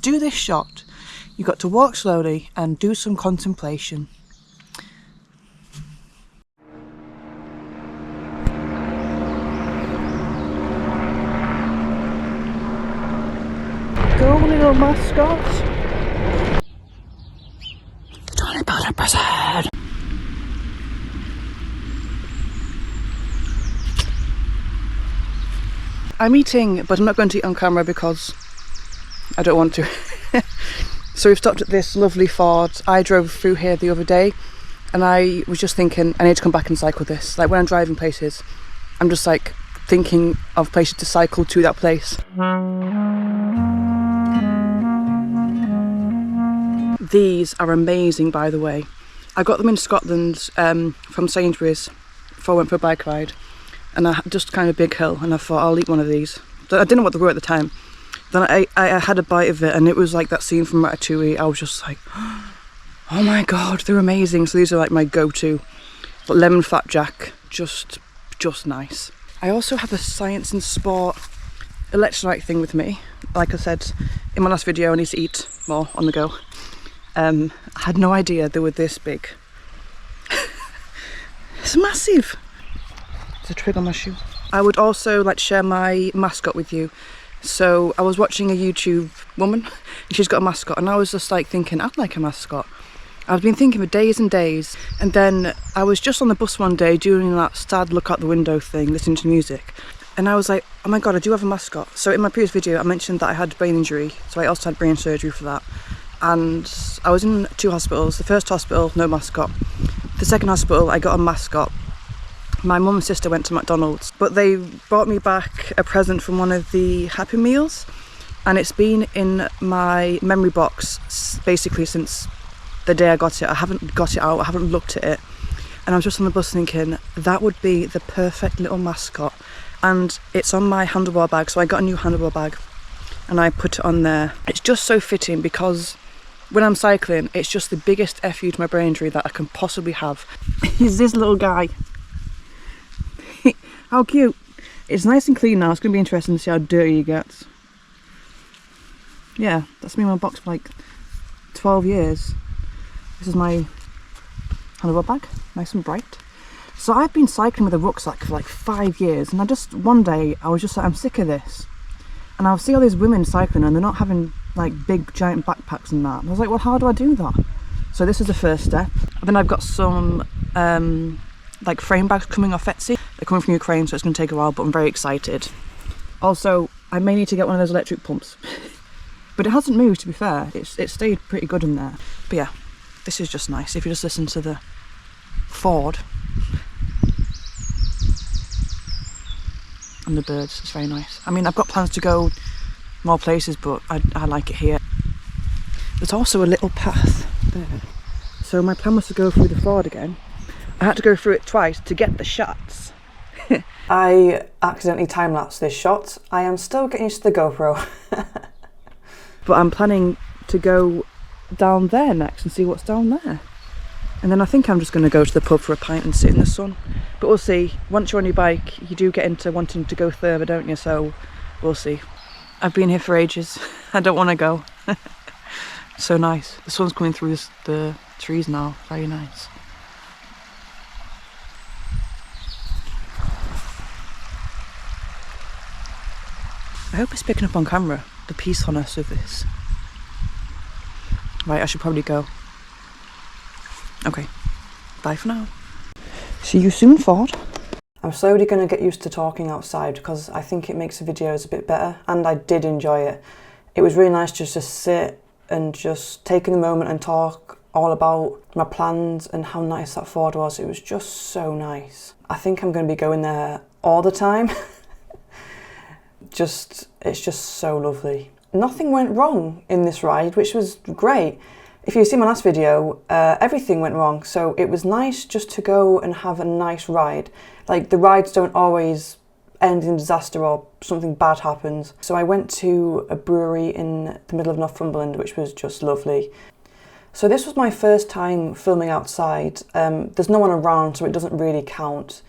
do this shot, you've got to walk slowly and do some contemplation. Go, little mascot. The tiny powder buzzard. I'm eating, but I'm not going to eat on camera because I don't want to. So we've stopped at this lovely Ford. I drove through here the other day and I was just thinking I need to come back and cycle this. Like when I'm driving places, I'm just like thinking of places to cycle to that place. These are amazing, by the way. I got them in Scotland from Sainsbury's before I went for a bike ride. And I just kind of big hill, and I thought I'll eat one of these. I didn't know what they were at the time. Then I had a bite of it, and it was like that scene from Ratatouille. I was just like, oh my god, they're amazing. So these are like my go-to. But lemon fat jack, just nice. I also have a Science and Sport electrolyte thing with me. Like I said in my last video, I need to eat more on the go. I had no idea they were this big. It's massive. A twig on my shoe. I would also like to share my mascot with you. So I was watching a YouTube woman and she's got a mascot, and I was just like thinking I'd like a mascot. I've been thinking for days and days, and then I was just on the bus one day doing that sad look out the window thing, listening to music, and I was like, oh my god, I do have a mascot. So in my previous video I mentioned that I had brain injury, so I also had brain surgery for that, and I was in 2 hospitals. The first hospital, no mascot. The second hospital, I got a mascot. My mum and sister went to McDonald's, but they brought me back a present from one of the Happy Meals, and it's been in my memory box basically since the day I got it. I haven't got it out, I haven't looked at it, and I was just on the bus thinking that would be the perfect little mascot. And it's on my handlebar bag, so I got a new handlebar bag and I put it on there. It's just so fitting because when I'm cycling, it's just the biggest FU to my brain injury that I can possibly have. He's this little guy. How cute. It's nice and clean now. It's going to be interesting to see how dirty it gets. Yeah, that's been in my box for like 12 years. This is my handlebar bag, nice and bright. So I've been cycling with a rucksack for like 5 years, and one day I was just like, I'm sick of this. And I'll see all these women cycling and they're not having like big giant backpacks and that. And I was like, well, how do I do that? So this is the first step. And then I've got some like frame bags coming off Etsy. They're coming from Ukraine, so it's going to take a while, but I'm very excited. Also, I may need to get one of those electric pumps. But it hasn't moved, to be fair. It stayed pretty good in there. But yeah, this is just nice. If you just listen to the Ford and the birds, it's very nice. I mean, I've got plans to go more places, but I like it here. There's also a little path there. So my plan was to go through the Ford again. I had to go through it twice to get the shots. I accidentally time-lapsed this shot. I am still getting used to the GoPro. But I'm planning to go down there next and see what's down there. And then I think I'm just going to go to the pub for a pint and sit in the sun. But we'll see. Once you're on your bike, you do get into wanting to go further, don't you? So we'll see. I've been here for ages. I don't want to go. So nice. The sun's coming through the trees now. Very nice. I hope it's picking up on camera, the peacefulness of this. Right, I should probably go. Okay, bye for now. See you soon, Ford. I'm slowly going to get used to talking outside because I think it makes the videos a bit better, and I did enjoy it. It was really nice just to sit and just take in a moment and talk all about my plans and how nice that Ford was. It was just so nice. I think I'm going to be going there all the time. It's just so lovely. Nothing went wrong in this ride, which was great. If you see my last video, everything went wrong, so it was nice just to go and have a nice ride. Like, the rides don't always end in disaster or something bad happens. So I went to a brewery in the middle of Northumberland, which was just lovely. So this was my first time filming outside. There's no one around, so it doesn't really count.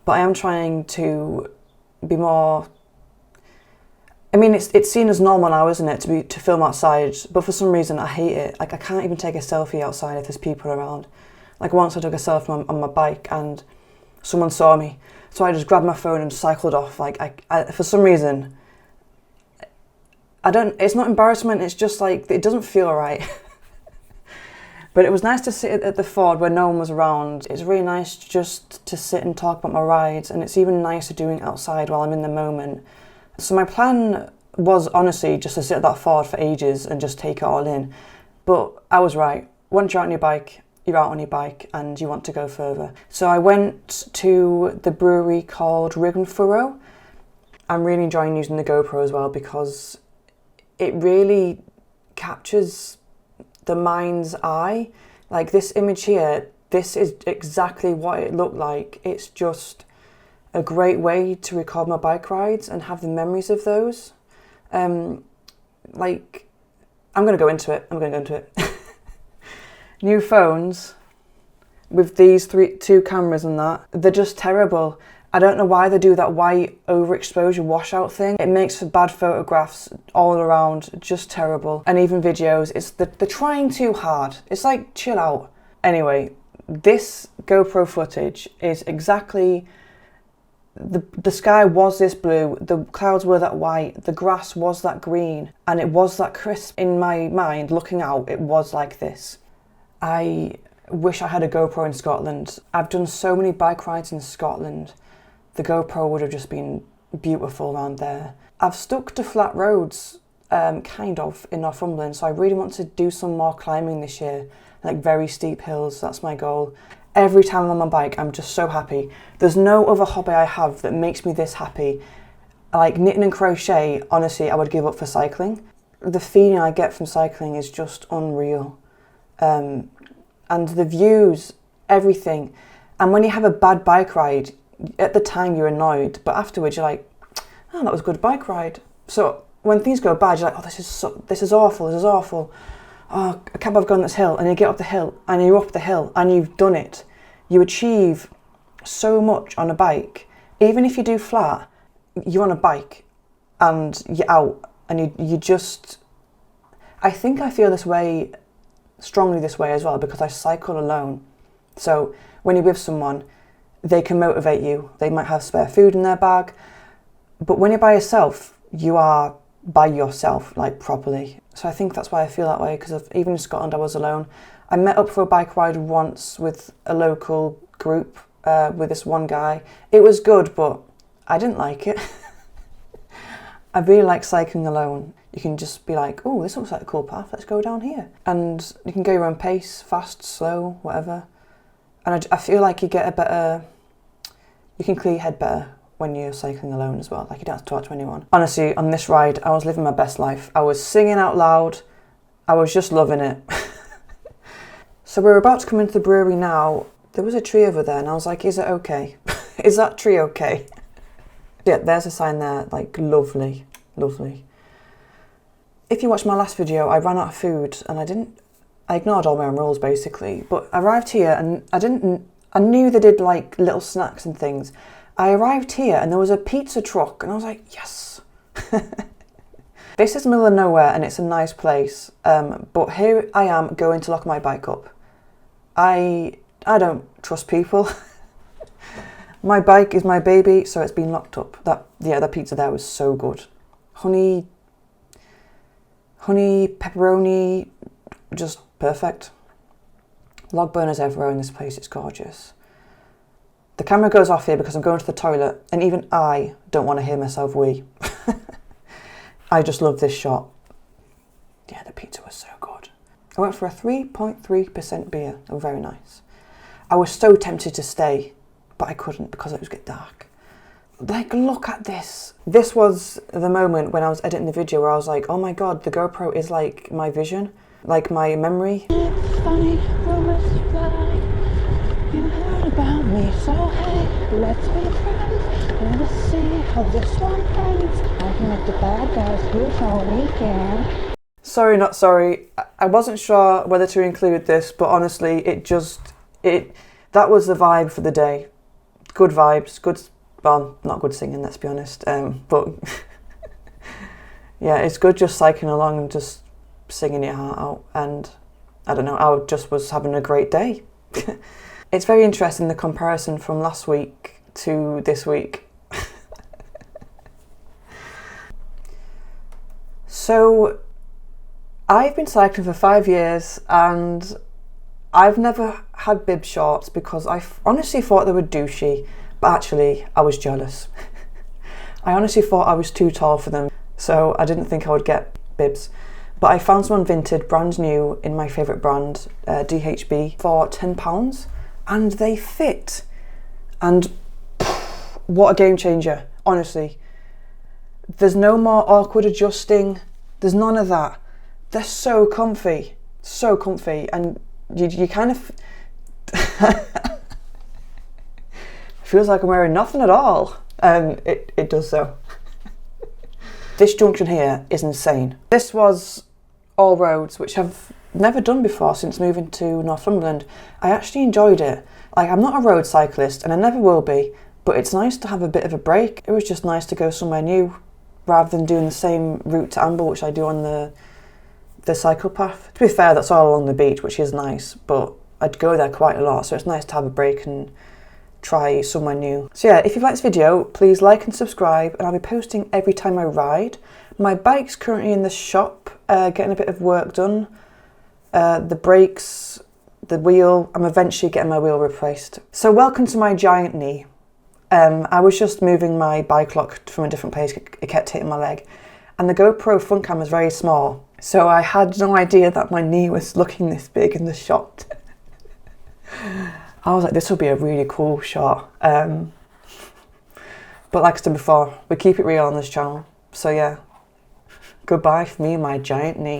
But I am trying to be more I mean, it's seen as normal now, isn't it, to film outside, but for some reason I hate it. Like, I can't even take a selfie outside if there's people around. Like, once I took a selfie on my bike and someone saw me, so I just grabbed my phone and cycled off. Like, I for some reason, it's not embarrassment, it's just like, it doesn't feel right. But it was nice to sit at the Ford where no one was around. It's really nice just to sit and talk about my rides, and it's even nicer doing it outside while I'm in the moment. So my plan was honestly just to sit at that Ford for ages and just take it all in. But I was right. Once you're out on your bike, you're out on your bike and you want to go further. So I went to the brewery called Rigg Furrow. I'm really enjoying using the GoPro as well because it really captures the mind's eye. Like, this image here, this is exactly what it looked like. It's just a great way to record my bike rides and have the memories of those. Like, I'm going to go into it. New phones with these two cameras and that, they're just terrible. I don't know why they do that white overexposure washout thing. It makes for bad photographs all around, just terrible. And even videos, they're trying too hard. It's like, chill out. Anyway, this GoPro footage is exactly, the sky was this blue, the clouds were that white, the grass was that green, and it was that crisp. In my mind, looking out, it was like this. I wish I had a GoPro in Scotland. I've done so many bike rides in Scotland. The GoPro would have just been beautiful around there. I've stuck to flat roads, kind of, in Northumberland, so I really want to do some more climbing this year, like very steep hills. That's my goal. Every time I'm on my bike, I'm just so happy. There's no other hobby I have that makes me this happy. Like knitting and crochet, honestly, I would give up for cycling. The feeling I get from cycling is just unreal. And the views, everything. And when you have a bad bike ride, at the time you're annoyed, but afterwards you're like, oh, that was a good bike ride. So when things go bad, you're like, oh, this is awful. Oh, I can't believe I've gone this hill. And you get up the hill, and you're up the hill, and you've done it. You achieve so much on a bike. Even if you do flat, you're on a bike, and you're out, and you just... I think I feel this way, strongly this way as well, because I cycle alone. So when you're with someone, they can motivate you. They might have spare food in their bag. But when you're by yourself, you are by yourself, like properly. So I think that's why I feel that way, because even in Scotland I was alone. I met up for a bike ride once with a local group, with this one guy. It was good, but I didn't like it. I really like cycling alone. You can just be like, oh, this looks like a cool path, let's go down here. And you can go your own pace, fast, slow, whatever. And I feel like you can clear your head better when you're cycling alone as well. Like, you don't have to talk to anyone. Honestly, on this ride, I was living my best life. I was singing out loud. I was just loving it. So we're about to come into the brewery now. There was a tree over there and I was like, is it okay? Is that tree okay? Yeah, there's a sign there, like, lovely, lovely. If you watched my last video, I ran out of food and I ignored all my own rules basically, but I arrived here and I knew they did like little snacks and things. I arrived here and there was a pizza truck and I was like, yes. This is the middle of nowhere and it's a nice place, but here I am going to lock my bike up. I don't trust people. My bike is my baby, so it's been locked up. That pizza there was so good. Honey, pepperoni, just perfect. Log burners everywhere in this place, it's gorgeous. The camera goes off here because I'm going to the toilet, and even I don't want to hear myself wee. I just love this shot. Yeah, the pizza was so good. I went for a 3.3% beer. They were very nice. I was so tempted to stay, but I couldn't because it was getting dark. Like, look at this. This was the moment when I was editing the video where I was like, oh my god, the GoPro is like my vision, like my memory. It's funny, rumors fly. You heard about me, so hey, let's be friends. Let's see how this one ends. I can make the bad guys good on weekend. Sorry, not sorry. I wasn't sure whether to include this, but honestly, that was the vibe for the day. Good vibes, good, well, not good singing, let's be honest, but yeah, it's good just cycling along and just singing your heart out. And I don't know, I just was having a great day. It's very interesting, the comparison from last week to this week. So I've been cycling for 5 years and I've never had bib shorts because I honestly thought they were douchey, but actually I was jealous. I honestly thought I was too tall for them, so I didn't think I would get bibs. But I found some vintage, brand new, in my favourite brand, DHB, for £10, and they fit. And what a game changer, honestly. There's no more awkward adjusting, there's none of that. They're so comfy, and you kind of feels like I'm wearing nothing at all. It does so. This junction here is insane. This was all roads, which I've never done before since moving to Northumberland. I actually enjoyed it. Like, I'm not a road cyclist and I never will be, but it's nice to have a bit of a break. It was just nice to go somewhere new rather than doing the same route to Amble, which I do on the cycle path. To be fair, that's all along the beach, which is nice, but I'd go there quite a lot, so it's nice to have a break and try somewhere new. So yeah, if you've liked this video, please like and subscribe, and I'll be posting every time I ride. My bike's currently in the shop, getting a bit of work done. The brakes, the wheel, I'm eventually getting my wheel replaced. So welcome to my giant knee. I was just moving my bike lock from a different place, it kept hitting my leg. And the GoPro front camera is very small, so I had no idea that my knee was looking this big in the shot. I was like, this will be a really cool shot. But like I said before, we keep it real on this channel. So yeah, goodbye for me and my giant knee.